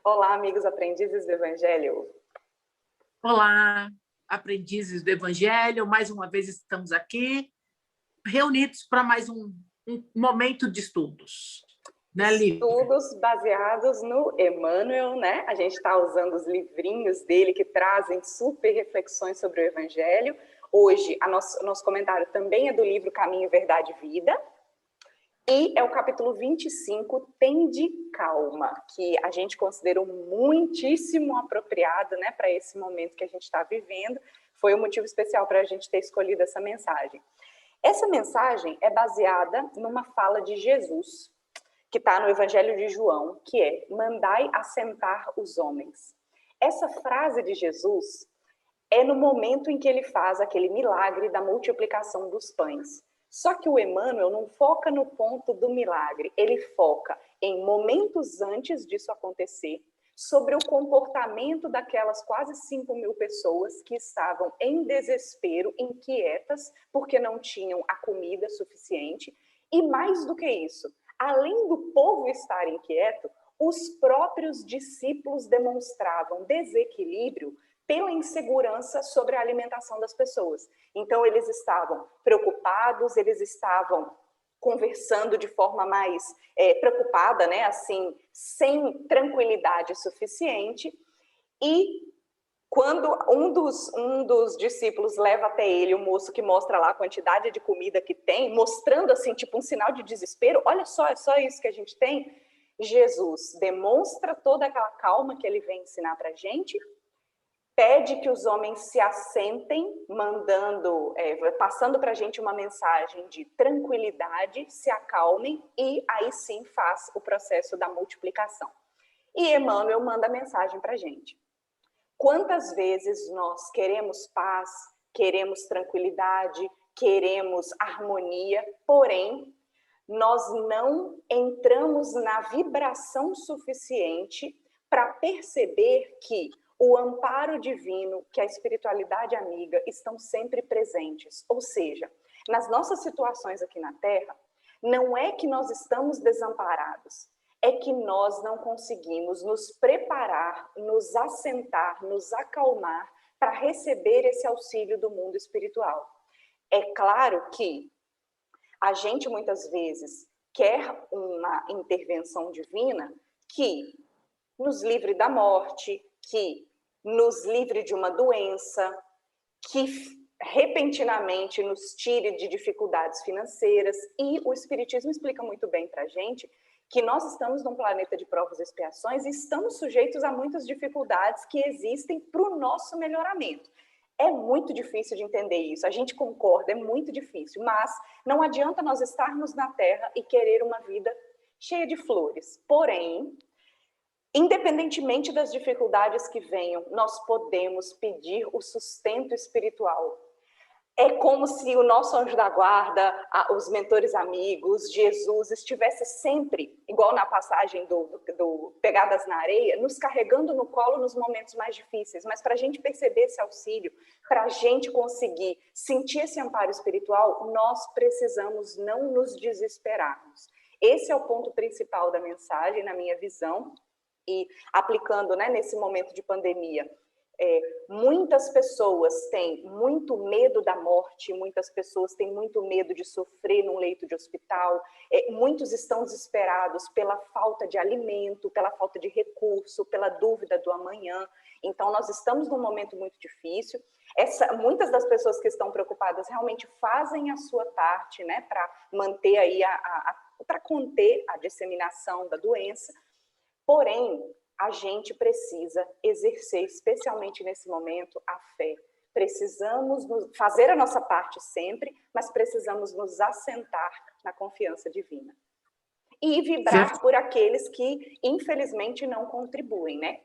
Olá, amigos aprendizes do Evangelho. Olá, aprendizes do Evangelho. Mais uma vez estamos aqui, reunidos para mais um momento de estudos. Né, Lívia? Estudos baseados no Emmanuel, né? A gente está usando os livrinhos dele que trazem super reflexões sobre o Evangelho. Hoje, nosso comentário também é do livro Caminho, Verdade e Vida. E é o capítulo 25, Tende Calma, que a gente considerou muitíssimo apropriado, né, para esse momento que a gente está vivendo. Foi um motivo especial para a gente ter escolhido essa mensagem. Essa mensagem é baseada numa fala de Jesus, que está no Evangelho de João, que é: mandai assentar os homens. Essa frase de Jesus é no momento em que ele faz aquele milagre da multiplicação dos pães. Só que o Emmanuel não foca no ponto do milagre, ele foca em momentos antes disso acontecer, sobre o comportamento daquelas quase 5.000 pessoas que estavam em desespero, inquietas, porque não tinham a comida suficiente. E mais do que isso, além do povo estar inquieto, os próprios discípulos demonstravam desequilíbrio pela insegurança sobre a alimentação das pessoas. Então, eles estavam preocupados, eles estavam conversando de forma mais preocupada, né, assim, sem tranquilidade suficiente. E quando um dos discípulos leva até ele o moço que mostra lá a quantidade de comida que tem, mostrando assim, tipo um sinal de desespero, olha só, é só isso que a gente tem. Jesus demonstra toda aquela calma que ele vem ensinar para a gente, pede que os homens se assentem, passando para a gente uma mensagem de tranquilidade, se acalmem, e aí sim faz o processo da multiplicação. E Emmanuel manda mensagem para a gente. Quantas vezes nós queremos paz, queremos tranquilidade, queremos harmonia, porém, nós não entramos na vibração suficiente para perceber que o amparo divino, que a espiritualidade amiga estão sempre presentes. Ou seja, nas nossas situações aqui na Terra, não é que nós estamos desamparados, é que nós não conseguimos nos preparar, nos assentar, nos acalmar para receber esse auxílio do mundo espiritual. É claro que a gente muitas vezes quer uma intervenção divina que nos livre da morte, que nos livre de uma doença, que repentinamente nos tire de dificuldades financeiras. E o Espiritismo explica muito bem para a gente que nós estamos num planeta de provas e expiações e estamos sujeitos a muitas dificuldades que existem para o nosso melhoramento. É muito difícil de entender isso, a gente concorda, é muito difícil, mas não adianta nós estarmos na Terra e querer uma vida cheia de flores. Porém, independentemente das dificuldades que venham, nós podemos pedir o sustento espiritual. É como se o nosso anjo da guarda, os mentores amigos, Jesus, estivesse sempre, igual na passagem do Pegadas na Areia, nos carregando no colo nos momentos mais difíceis. Mas para a gente perceber esse auxílio, para a gente conseguir sentir esse amparo espiritual, nós precisamos não nos desesperarmos. Esse é o ponto principal da mensagem, na minha visão, e aplicando, né, nesse momento de pandemia. Muitas pessoas têm muito medo da morte, muitas pessoas têm muito medo de sofrer num leito de hospital, muitos estão desesperados pela falta de alimento, pela falta de recurso, pela dúvida do amanhã. Então, nós estamos num momento muito difícil. Muitas das pessoas que estão preocupadas realmente fazem a sua parte, né, para manter aí, para conter a disseminação da doença. Porém, a gente precisa exercer, especialmente nesse momento, a fé. Precisamos fazer a nossa parte sempre, mas precisamos nos assentar na confiança divina. E vibrar por aqueles que, infelizmente, não contribuem, né?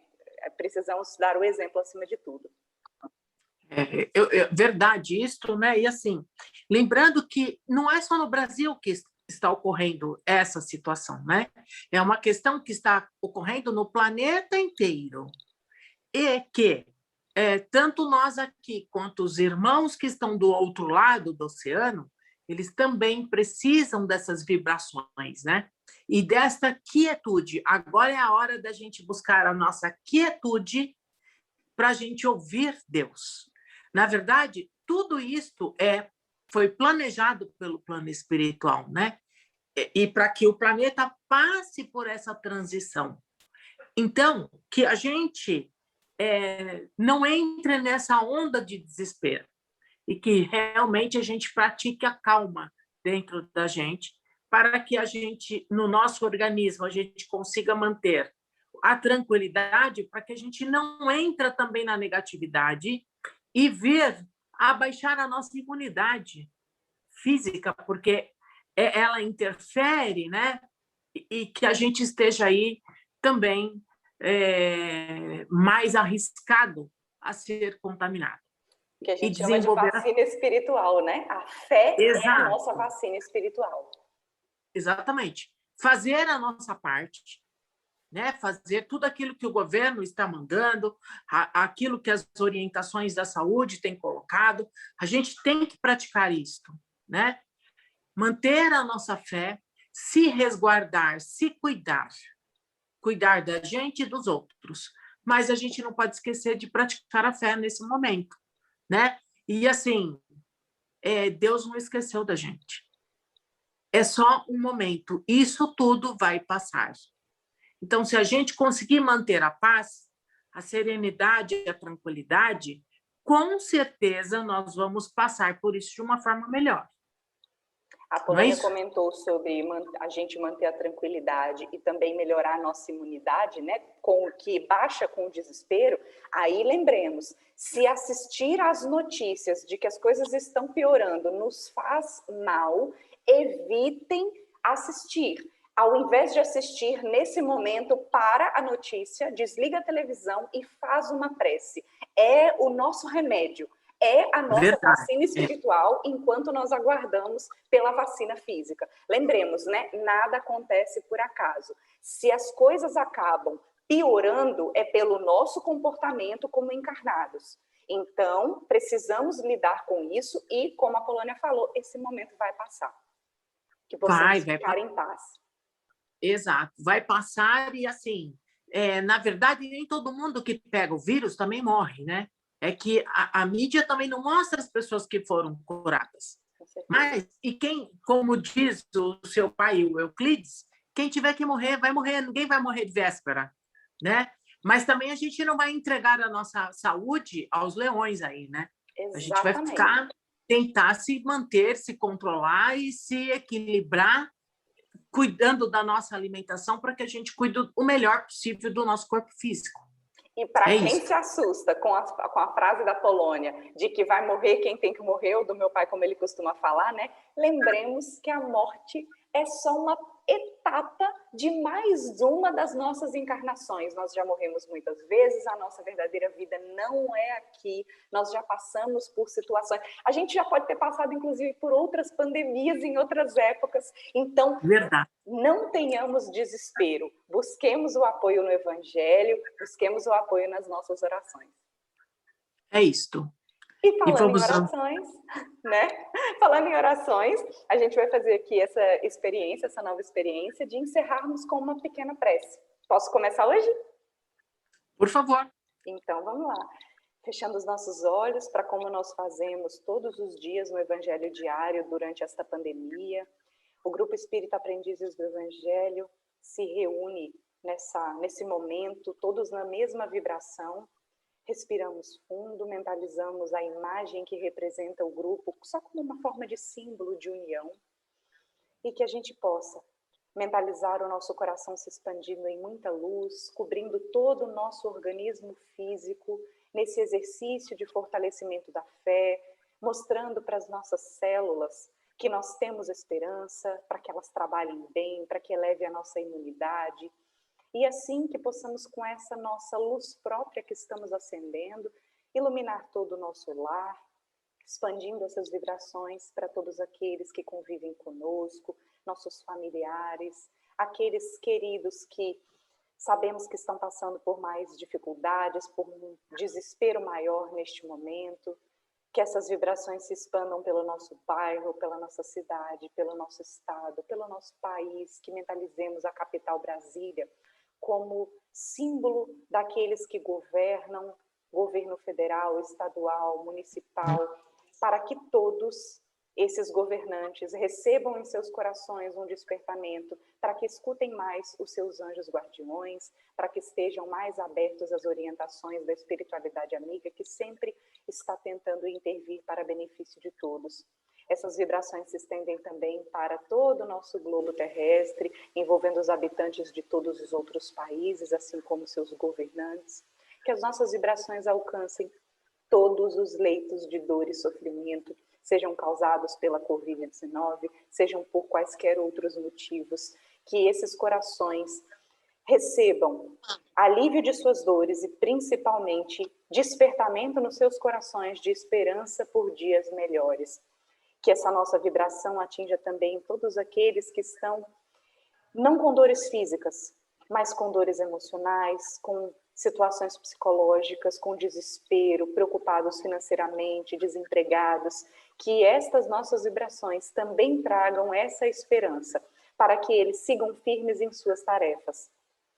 Precisamos dar o exemplo acima de tudo. Verdade isso, né? E assim, lembrando que não é só no Brasil que está ocorrendo essa situação, né? É uma questão que está ocorrendo no planeta inteiro e que tanto nós aqui quanto os irmãos que estão do outro lado do oceano, eles também precisam dessas vibrações, né? e desta quietude. Agora é a hora da gente buscar a nossa quietude para a gente ouvir Deus. Na verdade, tudo isto foi planejado pelo plano espiritual, né? E para que o planeta passe por essa transição. Então, que a gente não entre nessa onda de desespero e que realmente a gente pratique a calma dentro da gente, para que a gente, no nosso organismo, a gente consiga manter a tranquilidade, para que a gente não entre também na negatividade e vir abaixar a nossa imunidade física, porque ela interfere, né? E que a gente esteja aí também mais arriscado a ser contaminado. Que a E gente chama de desenvolver... vacina espiritual, né? A fé é a Exato. nossa vacina espiritual. Exatamente. Fazer a nossa parte, né? Fazer tudo aquilo que o governo está mandando, aquilo que as orientações da saúde têm colocado, a gente tem que praticar isto, né? Manter a nossa fé, se resguardar, se cuidar da gente e dos outros. Mas a gente não pode esquecer de praticar a fé nesse momento, né? E assim, Deus não esqueceu da gente. É só um momento. Isso tudo vai passar. Então, se a gente conseguir manter a paz, a serenidade e a tranquilidade, com certeza nós vamos passar por isso de uma forma melhor. A Polônia comentou sobre a gente manter a tranquilidade e também melhorar a nossa imunidade, né, com o que baixa com o desespero. Aí lembremos, se assistir às notícias de que as coisas estão piorando nos faz mal, evitem assistir. Ao invés de assistir nesse momento, para a notícia, desliga a televisão e faz uma prece. É o nosso remédio. É a nossa vacina espiritual enquanto nós aguardamos pela vacina física. Lembremos, né? Nada acontece por acaso. Se as coisas acabam piorando, é pelo nosso comportamento como encarnados. Então, precisamos lidar com isso e, como a Polônia falou, esse momento vai passar. Que possamos ficar em paz. Exato. Vai passar e, assim, na verdade, nem todo mundo que pega o vírus também morre, né? É que a mídia também não mostra as pessoas que foram curadas. Mas, e quem, como diz o seu pai, o Euclides, quem tiver que morrer, vai morrer, ninguém vai morrer de véspera, né? Mas também a gente não vai entregar a nossa saúde aos leões aí, né? Exatamente. A gente vai ficar, tentar se manter, se controlar e se equilibrar, cuidando da nossa alimentação para que a gente cuide o melhor possível do nosso corpo físico. E para quem se assusta com a frase da Polônia de que vai morrer quem tem que morrer, ou do meu pai, como ele costuma falar, né? Lembremos que a morte é só uma etapa de mais uma das nossas encarnações. Nós já morremos muitas vezes, a nossa verdadeira vida não é aqui, nós já passamos por situações. A gente já pode ter passado, inclusive, por outras pandemias em outras épocas. Então, não tenhamos desespero. Busquemos o apoio no Evangelho, busquemos o apoio nas nossas orações. É isto. E falando em orações, né? Falando em orações, a gente vai fazer aqui essa experiência, essa nova experiência de encerrarmos com uma pequena prece. Posso começar hoje? Por favor. Então, vamos lá. Fechando os nossos olhos para como nós fazemos todos os dias no Evangelho diário durante esta pandemia. O Grupo Espírita Aprendizes do Evangelho se reúne nesse momento, todos na mesma vibração. Respiramos fundo, mentalizamos a imagem que representa o grupo, só como uma forma de símbolo de união. E que a gente possa mentalizar o nosso coração se expandindo em muita luz, cobrindo todo o nosso organismo físico, nesse exercício de fortalecimento da fé, mostrando para as nossas células que nós temos esperança, para que elas trabalhem bem, para que eleve a nossa imunidade. E assim que possamos, com essa nossa luz própria que estamos acendendo, iluminar todo o nosso lar, expandindo essas vibrações para todos aqueles que convivem conosco, nossos familiares, aqueles queridos que sabemos que estão passando por mais dificuldades, por um desespero maior neste momento. Que essas vibrações se expandam pelo nosso bairro, pela nossa cidade, pelo nosso estado, pelo nosso país, que mentalizemos a capital Brasília como símbolo daqueles que governam, governo federal, estadual, municipal, para que todos esses governantes recebam em seus corações um despertamento, para que escutem mais os seus anjos guardiões, para que estejam mais abertos às orientações da espiritualidade amiga, que sempre está tentando intervir para benefício de todos. Essas vibrações se estendem também para todo o nosso globo terrestre, envolvendo os habitantes de todos os outros países, assim como seus governantes. Que as nossas vibrações alcancem todos os leitos de dor e sofrimento, sejam causados pela Covid-19, sejam por quaisquer outros motivos, que esses corações recebam alívio de suas dores e, principalmente, despertamento nos seus corações de esperança por dias melhores. Que essa nossa vibração atinja também todos aqueles que estão, não com dores físicas, mas com dores emocionais, com situações psicológicas, com desespero, preocupados financeiramente, desempregados, que estas nossas vibrações também tragam essa esperança, para que eles sigam firmes em suas tarefas.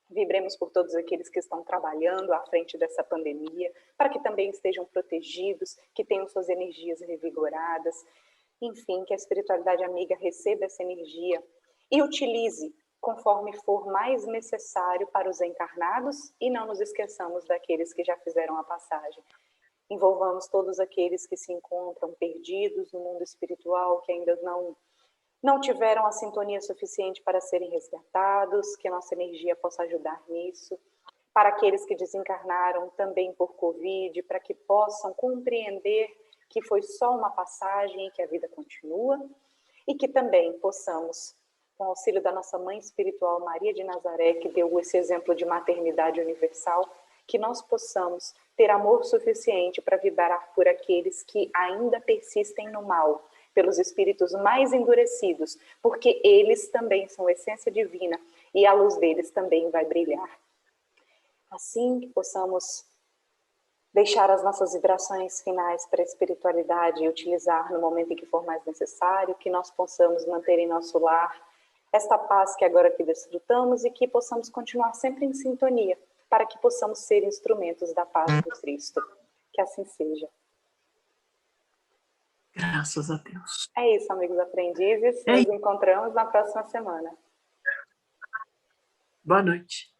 Vibremos por todos aqueles que estão trabalhando à frente dessa pandemia, para que também estejam protegidos, que tenham suas energias revigoradas. Enfim, que a espiritualidade amiga receba essa energia e utilize conforme for mais necessário para os encarnados, e não nos esqueçamos daqueles que já fizeram a passagem. Envolvamos todos aqueles que se encontram perdidos no mundo espiritual, que ainda não tiveram a sintonia suficiente para serem resgatados, que a nossa energia possa ajudar nisso. Para aqueles que desencarnaram também por Covid, para que possam compreender que foi só uma passagem e que a vida continua, e que também possamos, com o auxílio da nossa mãe espiritual Maria de Nazaré, que deu esse exemplo de maternidade universal, que nós possamos ter amor suficiente para vibrar por aqueles que ainda persistem no mal, pelos espíritos mais endurecidos, porque eles também são essência divina e a luz deles também vai brilhar. Assim que possamos deixar as nossas vibrações finais para a espiritualidade e utilizar no momento em que for mais necessário, que nós possamos manter em nosso lar esta paz que agora aqui desfrutamos e que possamos continuar sempre em sintonia, para que possamos ser instrumentos da paz do Cristo. Que assim seja. Graças a Deus. É isso, amigos aprendizes. Nos encontramos na próxima semana. Boa noite.